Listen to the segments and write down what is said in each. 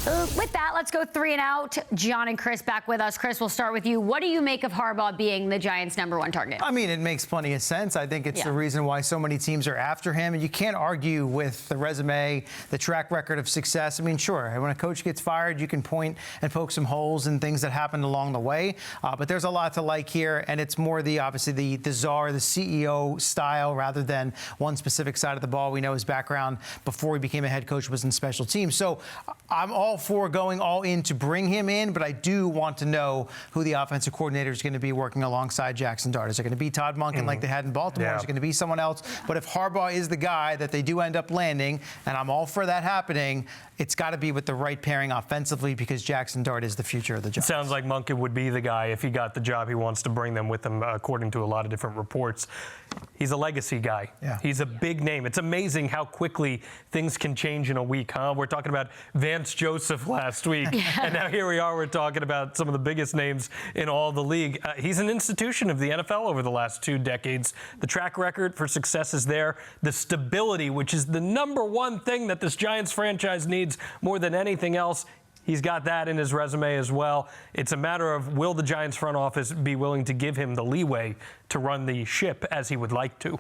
With that, let's go 3 and out. John and Chris back with us. Chris, we'll start with you. What do you make of Harbaugh being the Giants' #1 target? I mean, it makes plenty of sense. I think it's the reason why so many teams are after him. And you can't argue with the resume, the track record of success. I mean, sure, when a coach gets fired, you can point and poke some holes and things that happened along the way. But there's a lot to like here. And it's more obviously the czar, the CEO style rather than one specific side of the ball. We know his background before he became a head coach was in special teams. So I'm all for going all in to bring him in, but I do want to know who the offensive coordinator is going to be working alongside Jackson Dart. Is it going to be Todd Monken like they had in Baltimore? Is it going to be someone else? But if Harbaugh is the guy that they do end up landing, and I'm all for that happening, it's got to be with the right pairing offensively because Jackson Dart is the future of the Giants. It sounds like Monken would be the guy if he got the job. He wants to bring them with him, according to a lot of different reports. He's a legacy guy. He's a big name. It's amazing how quickly things can change in a week, huh? We're talking about Vance Joseph last week, and now here we are. We're talking about some of the biggest names in all the league. He's an institution of the NFL over the last 2 decades. The track record for success is there. The stability, which is the #1 thing that this Giants franchise needs more than anything else. He's got that in his resume as well. It's a matter of will the Giants front office be willing to give him the leeway to run the ship as he would like to.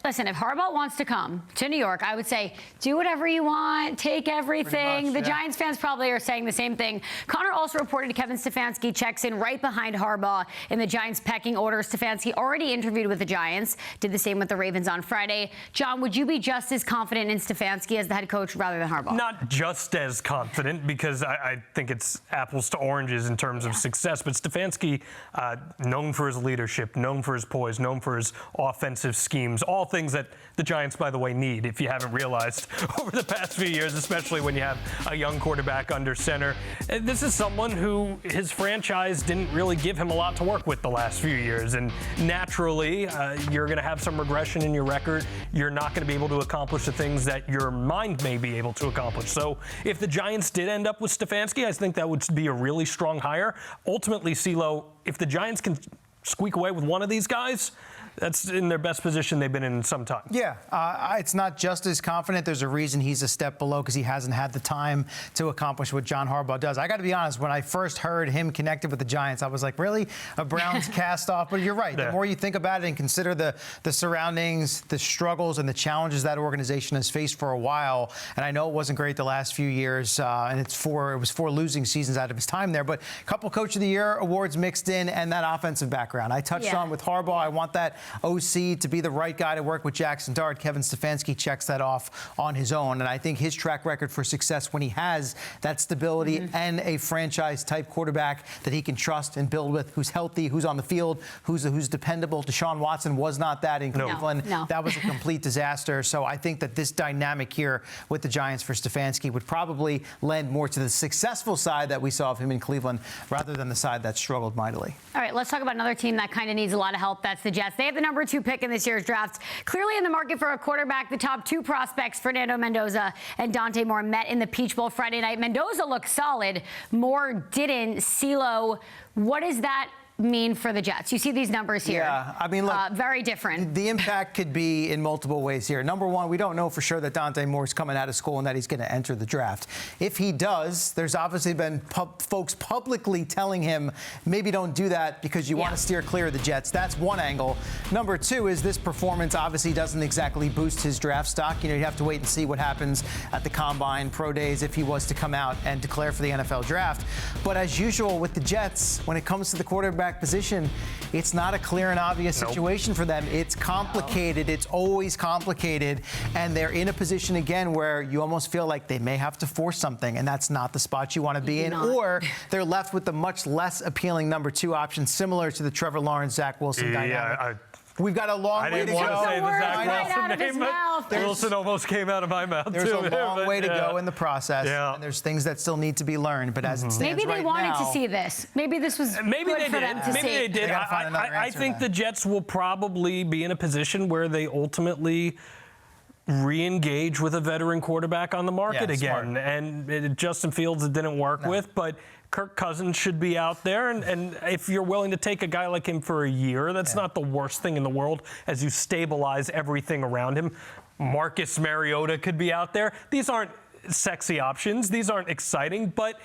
Listen, if Harbaugh wants to come to New York, I would say do whatever you want, take everything. The Giants fans probably are saying the same thing. Connor also reported Kevin Stefanski checks in right behind Harbaugh in the Giants pecking order. Stefanski already interviewed with the Giants, did the same with the Ravens on Friday. John, would you be just as confident in Stefanski as the head coach rather than Harbaugh? Not just as confident, because I think it's apples to oranges in terms of success. But Stefanski, known for his leadership, known for his poise, known for his offensive schemes, all things that the Giants, by the way, need, if you haven't realized, over the past few years, especially when you have a young quarterback under center. This is someone who his franchise didn't really give him a lot to work with the last few years. And naturally, you're going to have some regression in your record. You're not going to be able to accomplish the things that your mind may be able to accomplish. So if the Giants did end up with Stefanski, I think that would be a really strong hire. Ultimately, CeeLo, if the Giants can squeak away with one of these guys, that's in their best position they've been in some time. It's not just as confident. There's a reason he's a step below because he hasn't had the time to accomplish what John Harbaugh does. I got to be honest, when I first heard him connected with the Giants, I was like, really? A Browns cast off? But you're right. The more you think about it and consider the surroundings, the struggles and the challenges that organization has faced for a while, and I know it wasn't great the last few years, and it was 4 losing seasons out of his time there, but a couple Coach of the Year awards mixed in and that offensive background. I touched on with Harbaugh, I want that OC to be the right guy to work with Jackson Dart. Kevin Stefanski checks that off on his own. And I think his track record for success when he has that stability and a franchise-type quarterback that he can trust and build with, who's healthy, who's on the field, who's dependable. Deshaun Watson was not that in Cleveland. That was a complete disaster. So I think that this dynamic here with the Giants for Stefanski would probably lend more to the successful side that we saw of him in Cleveland rather than the side that struggled mightily. All right, let's talk about another team that kind of needs a lot of help. That's the Jets. They have the #2 pick in this year's draft. Clearly in the market for a quarterback, the top 2 prospects, Fernando Mendoza and Dante, met in the Peach Bowl Friday night. Mendoza looked solid. Moore didn't. CeeLo, what does that mean for the Jets? You see these numbers here. I mean, look, very different. The impact could be in multiple ways here. Number one, we don't know for sure that Dante Moore's coming out of school and that he's going to enter the draft. If he does, there's obviously been folks publicly telling him, maybe don't do that because you want to steer clear of the Jets. That's one angle. Number 2 is this performance obviously doesn't exactly boost his draft stock. You know, you have to wait and see what happens at the Combine, Pro Days, if he was to come out and declare for the NFL draft. But as usual with the Jets, when it comes to the quarterback position, it's not a clear and obvious situation for them. It's complicated. It's always complicated. And they're in a position again where you almost feel like they may have to force something, and that's not the spot you want to be in. Or they're left with the much less appealing number 2 option, similar to the Trevor Lawrence, Zach Wilson dynamic. We've got a long way to go. I didn't want to say the Zach Wilson name, but Wilson almost came out of my mouth, There's a long way to go in the process, and there's things that still need to be learned. But as it stands maybe they wanted to see this. Maybe this was good for them to see. Maybe they did. I think the Jets will probably be in a position where they ultimately re-engage with a veteran quarterback on the market again. And Justin Fields it didn't work with, but Kirk Cousins should be out there. And if you're willing to take a guy like him for a year, that's not the worst thing in the world as you stabilize everything around him. Marcus Mariota could be out there. These aren't sexy options. These aren't exciting, but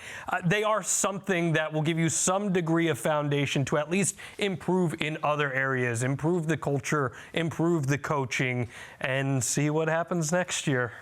they are something that will give you some degree of foundation to at least improve in other areas, improve the culture, improve the coaching, and see what happens next year.